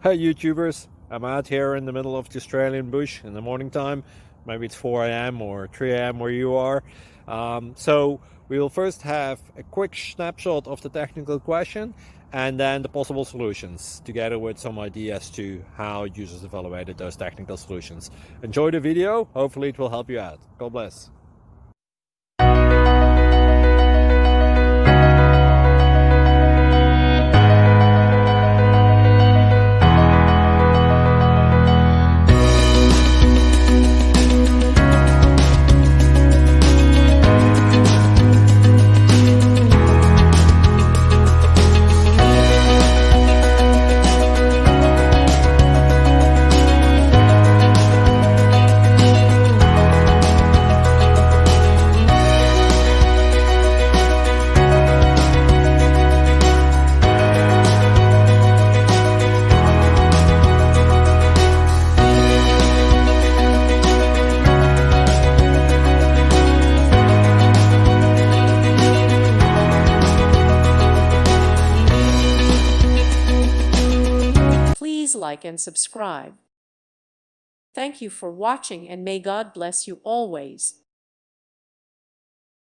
Hey YouTubers, I'm out here in the middle of the Australian bush in the morning time. Maybe it's 4 a.m. or 3 a.m. where you are. So we will first have a quick snapshot of the technical question and then the possible solutions, together with some ideas to how users evaluated those technical solutions. Enjoy the video, hopefully it will help you out. God bless. Please like and subscribe. Thank you for watching and may God bless you always.